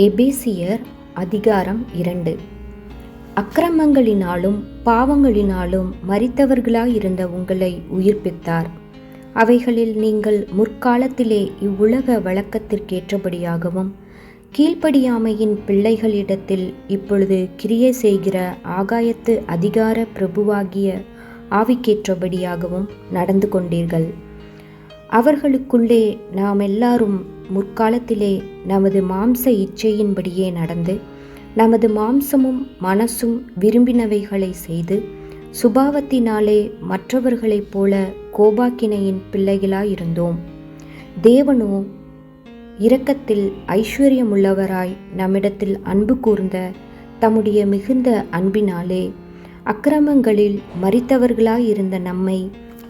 எபேசியர் அதிகாரம் 2. அக்கிரமங்களினாலும் பாவங்களினாலும் மரித்தவர்களாயிருந்த உங்களை உயிர்ப்பித்தார். அவைகளில் நீங்கள் முற்காலத்திலே இவ்வுலக வழக்கத்திற்கேற்றபடியாகவும் கீழ்ப்படியாமையின் பிள்ளைகளிடத்தில் இப்பொழுது கிரியை செய்கிற ஆகாயத்து அதிகார பிரபுவாகிய ஆவிக்கேற்றபடியாகவும் நடந்து கொண்டீர்கள். அவர்களுக்குள்ளே நாம் எல்லாரும் முற்காலத்திலே நமது மாம்ச இச்சையின்படியே நடந்து நமது மாம்சமும் மனசும் விரும்பினவைகளை செய்து சுபாவத்தினாலே மற்றவர்களைப் போல கோபாக்கினையின் பிள்ளைகளாயிருந்தோம். தேவனோ இரக்கத்தில் ஐஸ்வர்யமுள்ளவராய் நம்மிடத்தில் அன்பு கூர்ந்த தம்முடைய மிகுந்த அன்பினாலே அக்கிரமங்களில் மரித்தவர்களாயிருந்த நம்மை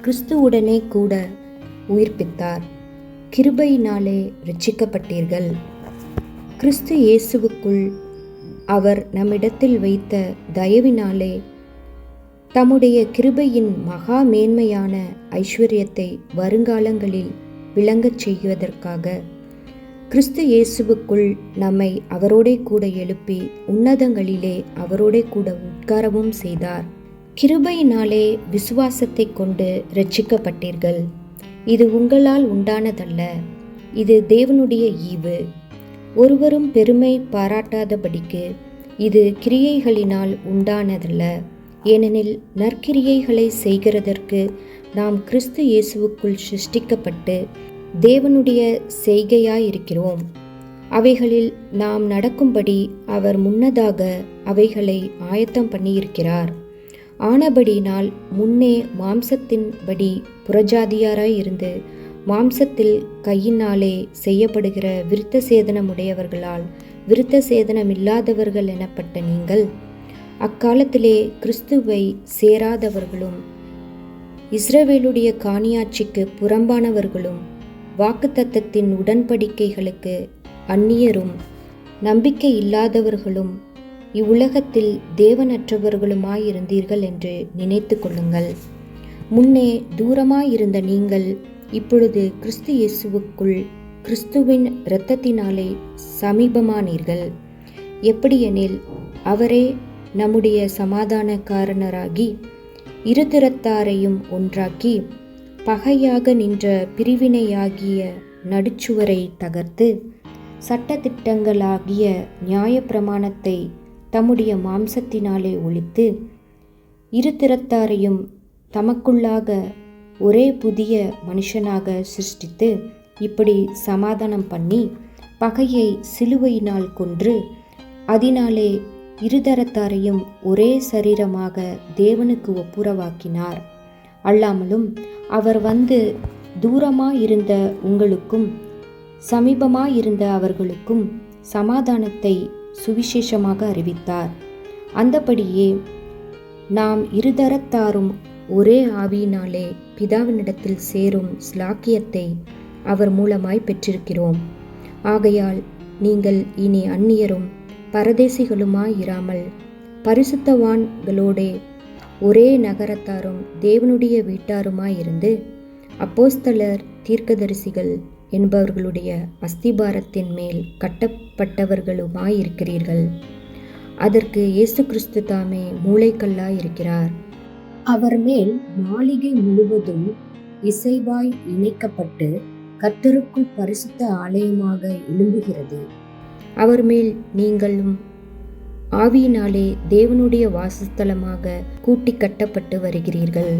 கிறிஸ்துவுடனே கூட உயிர்ப்பித்தார். கிருபையினாலே இரட்சிக்கப்பட்டீர்கள். கிறிஸ்து இயேசுவுக்குள் அவர் நம்மிடத்தில் வைத்த தயவினாலே தம்முடைய கிருபையின் மகா மேன்மையான ஐஸ்வர்யத்தை வருங்காலங்களில் விளங்கச் செய்வதற்காக கிறிஸ்து இயேசுவுக்குள் நம்மை அவரோடே கூட எழுப்பி உன்னதங்களிலே அவரோடே கூட உட்காரவும் செய்தார். கிருபையினாலே விசுவாசத்தை கொண்டு இரட்சிக்கப்பட்டீர்கள். இது உங்களால் உண்டானதல்ல, இது தேவனுடைய ஈவு. ஒருவரும் பெருமை பாராட்டாதபடிக்கு இது கிரியைகளினால் உண்டானதல்ல. ஏனெனில் நற்கிரியைகளை செய்கிறதற்கு நாம் கிறிஸ்து இயேசுவுக்குள் சிருஷ்டிக்கப்பட்டு தேவனுடைய செய்கையாயிருக்கிறோம். அவைகளில் நாம் நடக்கும்படி அவர் முன்னதாக அவைகளை ஆயத்தம் பண்ணியிருக்கிறார். ஆனபடியினால் முன்னே மாம்சத்தின்படி புறஜாதியாராய் இருந்து மாம்சத்தில் கையினாலே செய்யப்படுகிற விருத்த சேதனமுடையவர்களால் விருத்த சேதனமில்லாதவர்கள் எனப்பட்ட நீங்கள் அக்காலத்திலே கிறிஸ்துவை சேராதவர்களும் இஸ்ரவேலுடைய காணியாட்சிக்கு புறம்பானவர்களும் வாக்குத்தத்தத்தின் உடன்படிக்கைகளுக்கு அந்நியரும் நம்பிக்கை இல்லாதவர்களும் இவ்வுலகத்தில் தேவனற்றவர்களுமாயிருந்தீர்கள் என்று நினைத்து கொள்ளுங்கள். முன்னே தூரமாயிருந்த நீங்கள் இப்பொழுது கிறிஸ்து இயேசுவுக்குள் கிறிஸ்துவின் இரத்தத்தினாலே சமீபமானீர்கள். எப்படியெனில் அவரே நம்முடைய சமாதானக்காரனராகி இருதிறத்தாரையும் ஒன்றாக்கி பகையாக நின்ற பிரிவினையாகிய நடுச்சுவரை தகர்த்து சட்டதிட்டங்களாகிய நியாயப்பிரமாணத்தை தம்முடைய மாம்சத்தினாலே ஒழித்து இருதிறத்தாரையும் தமக்குள்ளாக ஒரே புதிய மனுஷனாக சிருஷ்டித்து இப்படி சமாதானம் பண்ணி பகையை சிலுவையினால் கொன்று அதனாலே இருதரத்தாரையும் ஒரே சரீரமாக தேவனுக்கு ஒப்புரவாக்கினார். அல்லாமலும் அவர் வந்து தூரமாயிருந்த உங்களுக்கும் சமீபமாயிருந்த அவர்களுக்கும் சமாதானத்தை சுவிசேஷமாக அறிவித்தார். அந்தபடியே நாம் இருதரத்தாரும் ஒரே ஆவியினாலே பிதாவினிடத்தில் சேரும் ஸ்லாக்கியத்தை அவர் மூலமாய் பெற்றிருக்கிறோம். ஆகையால் நீங்கள் இனி அந்நியரும் பரதேசிகளுமாயிராமல் பரிசுத்தவான்களோடே ஒரே நகரத்தாரும் தேவனுடைய வீட்டாருமாயிருந்து அப்போஸ்தலர் தீர்க்கதரிசிகள் என்பவர்களுடைய அஸ்திபாரத்தின் மேல் கட்டப்பட்டவர்களுமாயிருக்கிறீர்கள். அதற்கு இயேசு கிறிஸ்து தாமே மூலைக்கல்லாயிருக்கிறார். அவர் மேல் மாளிகை முழுவதும் இசைவாய் இணைக்கப்பட்டு கர்த்தருக்குள் பரிசுத்த ஆலயமாக எழும்புகிறது. அவர் மேல் நீங்களும் ஆவியினாலே தேவனுடைய வாசஸ்தலமாக கூட்டி கட்டப்பட்டு வருகிறீர்கள்.